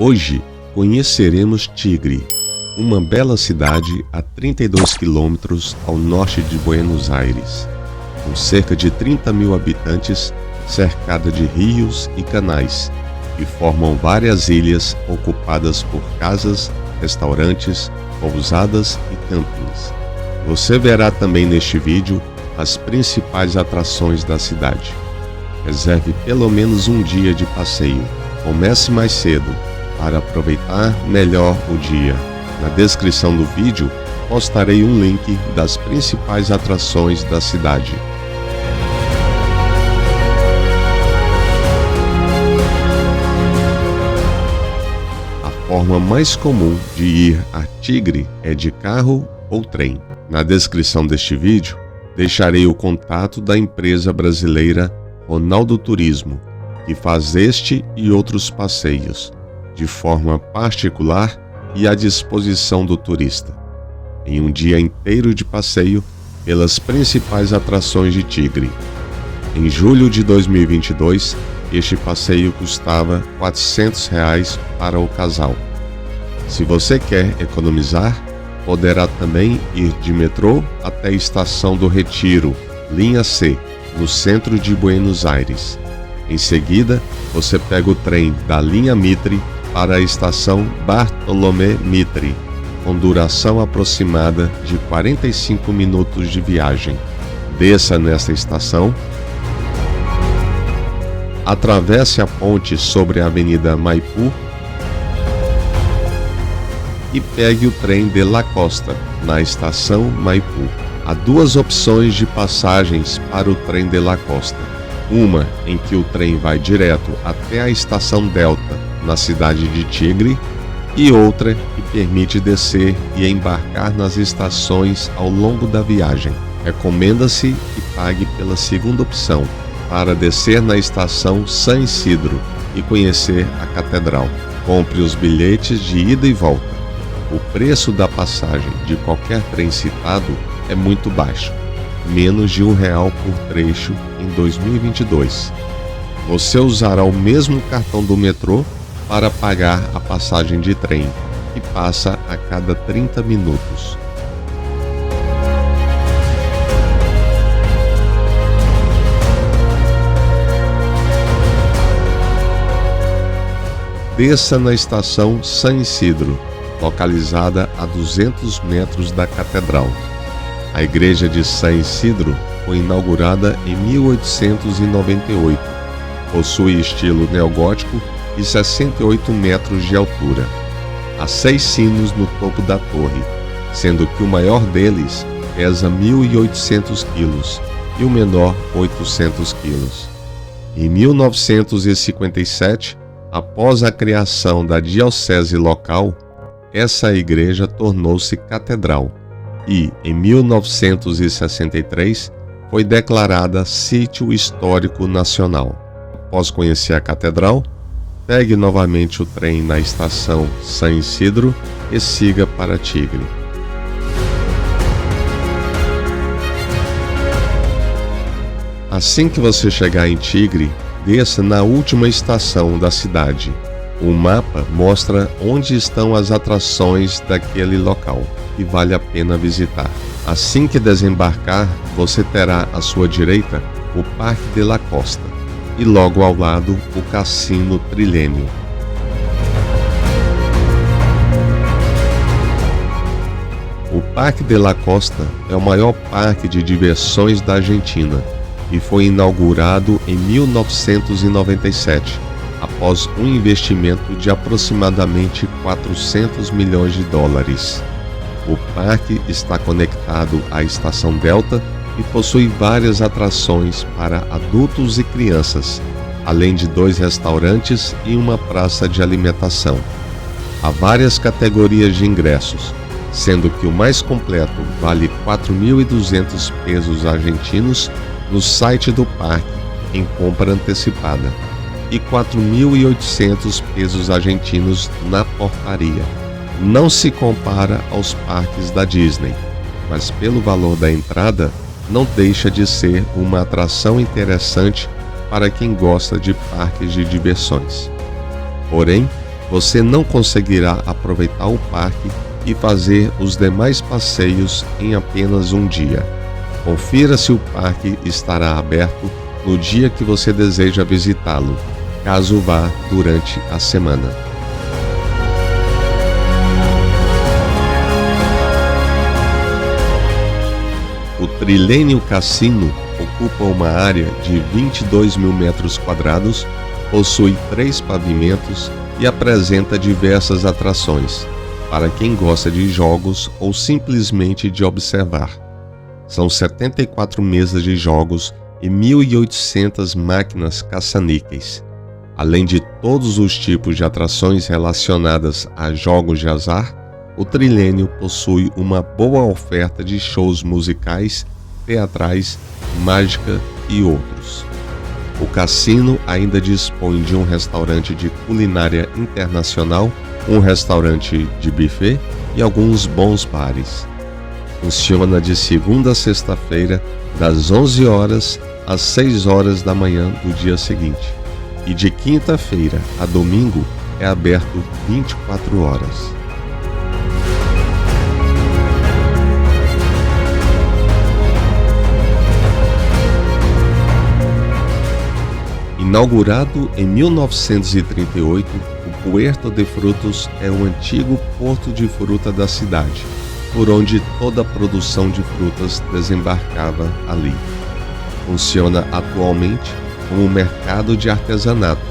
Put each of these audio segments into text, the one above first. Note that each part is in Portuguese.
Hoje conheceremos Tigre, uma bela cidade a 32 quilômetros ao norte de Buenos Aires, com cerca de 30 mil habitantes, cercada de rios e canais, que formam várias ilhas ocupadas por casas, restaurantes, pousadas e campings. Você verá também neste vídeo as principais atrações da cidade. Reserve pelo menos um dia de passeio. Comece mais cedo para aproveitar melhor o dia. Na descrição do vídeo postarei um link das principais atrações da cidade. A forma mais comum de ir a Tigre é de carro ou trem. Na descrição deste vídeo deixarei o contato da empresa brasileira Ronaldo Turismo, que faz este e outros passeios de forma particular e à disposição do turista, em um dia inteiro de passeio pelas principais atrações de Tigre. Em julho de 2022, este passeio custava R$ 400 para o casal. Se você quer economizar, poderá também ir de metrô até a Estação do Retiro, linha C, no centro de Buenos Aires. Em seguida, você pega o trem da linha Mitre para a estação Bartolomé Mitre, com duração aproximada de 45 minutos de viagem. Desça nesta estação, atravesse a ponte sobre a Avenida Maipú e pegue o trem de La Costa, na estação Maipú. Há duas opções de passagens para o trem de La Costa. Uma em que o trem vai direto até a estação Delta, na cidade de Tigre, e outra que permite descer e embarcar nas estações ao longo da viagem. Recomenda-se que pague pela segunda opção, para descer na estação San Isidro e conhecer a catedral. Compre os bilhetes de ida e volta. O preço da passagem de qualquer trem citado é muito baixo, menos de R$1 por trecho em 2022. Você usará o mesmo cartão do metrô para pagar a passagem de trem, que passa a cada 30 minutos. Desça na estação San Isidro, localizada a 200 metros da catedral. A igreja de San Isidro foi inaugurada em 1898. Possui estilo neogótico e 68 metros de altura. Há 6 sinos no topo da torre, sendo que o maior deles pesa 1.800 quilos e o menor 800 quilos. Em 1957, após a criação da diocese local, essa igreja tornou-se catedral e, em 1963, foi declarada Sítio Histórico Nacional. Após conhecer a catedral, pegue novamente o trem na estação San Isidro e siga para Tigre. Assim que você chegar em Tigre, desça na última estação da cidade. O mapa mostra onde estão as atrações daquele local, que vale a pena visitar. Assim que desembarcar, você terá à sua direita o Parque de La Costa e logo ao lado o Cassino Trilênio. O Parque de La Costa é o maior parque de diversões da Argentina e foi inaugurado em 1997. Após um investimento de aproximadamente 400 milhões de dólares. O parque está conectado à Estação Delta e possui várias atrações para adultos e crianças, além de 2 restaurantes e uma praça de alimentação. Há várias categorias de ingressos, sendo que o mais completo vale 4.200 pesos argentinos no site do parque em compra antecipada e 4.800 pesos argentinos na portaria. Não se compara aos parques da Disney, mas pelo valor da entrada, não deixa de ser uma atração interessante para quem gosta de parques de diversões. Porém, você não conseguirá aproveitar o parque e fazer os demais passeios em apenas um dia. Confira se o parque estará aberto no dia que você deseja visitá-lo, caso vá durante a semana. O Trilênio Cassino ocupa uma área de 22 mil metros quadrados, possui 3 pavimentos e apresenta diversas atrações para quem gosta de jogos ou simplesmente de observar. São 74 mesas de jogos e 1.800 máquinas caça-níqueis. Além de todos os tipos de atrações relacionadas a jogos de azar, o Trilênio possui uma boa oferta de shows musicais, teatrais, mágica e outros. O cassino ainda dispõe de um restaurante de culinária internacional, um restaurante de buffet e alguns bons bares. Funciona de segunda a sexta-feira, das 11 horas às 6 horas da manhã do dia seguinte. E de quinta-feira a domingo é aberto 24 horas. Inaugurado em 1938, o Puerto de Frutos é o antigo porto de fruta da cidade, por onde toda a produção de frutas desembarcava ali. Funciona atualmente como um mercado de artesanato,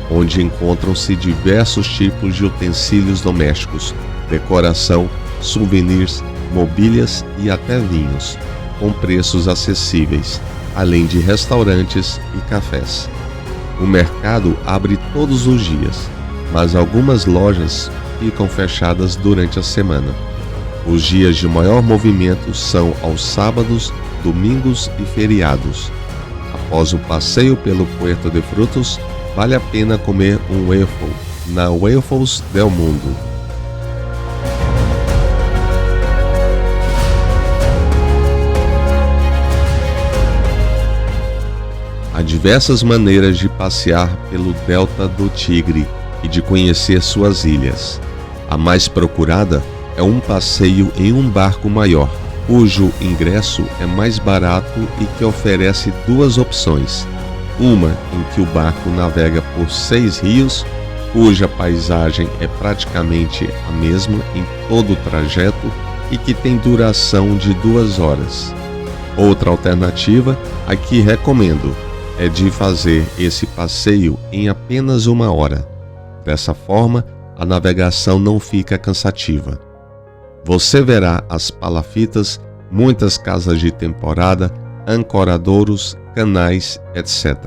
onde encontram-se diversos tipos de utensílios domésticos, decoração, souvenirs, mobílias e até vinhos, com preços acessíveis, além de restaurantes e cafés. O mercado abre todos os dias, mas algumas lojas ficam fechadas durante a semana. Os dias de maior movimento são aos sábados, domingos e feriados. Após o passeio pelo Puerto de Frutos, vale a pena comer um waffle na Waffles del Mundo. Há diversas maneiras de passear pelo Delta do Tigre e de conhecer suas ilhas. A mais procurada é um passeio em um barco maior, cujo ingresso é mais barato e que oferece duas opções. Uma em que o barco navega por 6 rios, cuja paisagem é praticamente a mesma em todo o trajeto e que tem duração de 2 horas. Outra alternativa, a que recomendo, é de fazer esse passeio em apenas 1 hora. Dessa forma, a navegação não fica cansativa. Você verá as palafitas, muitas casas de temporada, ancoradouros, canais, etc.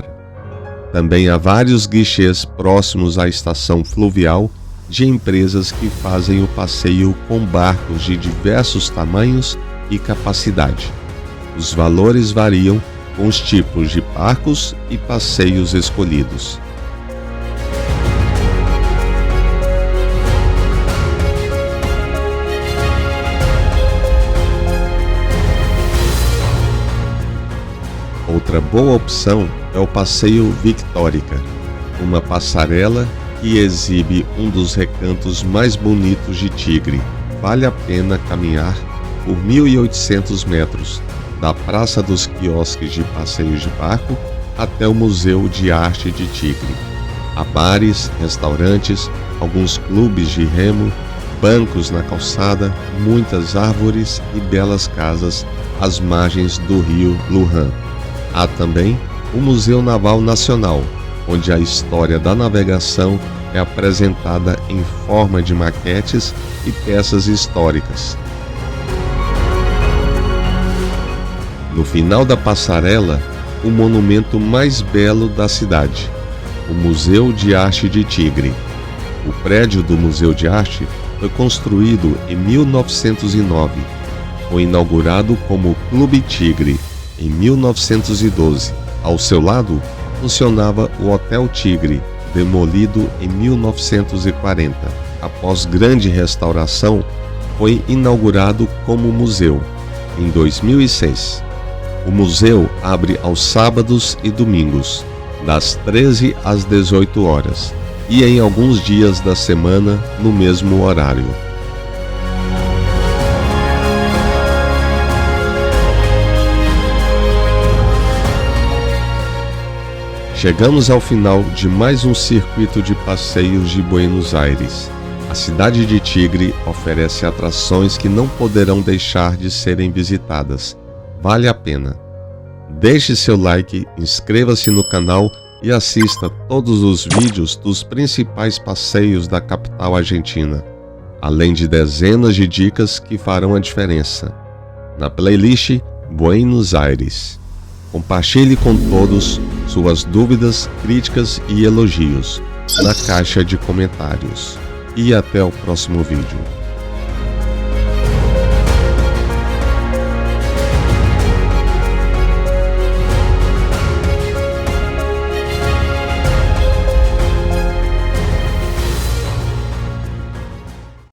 Também há vários guichês próximos à estação fluvial de empresas que fazem o passeio com barcos de diversos tamanhos e capacidade. Os valores variam com os tipos de barcos e passeios escolhidos. Outra boa opção é o passeio Victórica, uma passarela que exibe um dos recantos mais bonitos de Tigre. Vale a pena caminhar por 1.800 metros, da Praça dos Quiosques de Passeios de Barco até o Museu de Arte de Tigre. Há bares, restaurantes, alguns clubes de remo, bancos na calçada, muitas árvores e belas casas às margens do rio Lujan. Há também o Museu Naval Nacional, onde a história da navegação é apresentada em forma de maquetes e peças históricas. No final da passarela, o monumento mais belo da cidade, o Museu de Arte de Tigre. O prédio do Museu de Arte foi construído em 1909. Foi inaugurado como Clube Tigre em 1912. Ao seu lado, funcionava o Hotel Tigre, demolido em 1940. Após grande restauração, foi inaugurado como museu em 2006. O museu abre aos sábados e domingos, das 13 às 18 horas, e em alguns dias da semana no mesmo horário. Chegamos ao final de mais um circuito de passeios de Buenos Aires. A cidade de Tigre oferece atrações que não poderão deixar de serem visitadas. Vale a pena. Deixe seu like, inscreva-se no canal e assista todos os vídeos dos principais passeios da capital argentina, além de dezenas de dicas que farão a diferença. Na playlist Buenos Aires. Compartilhe com todos suas dúvidas, críticas e elogios na caixa de comentários. E até o próximo vídeo.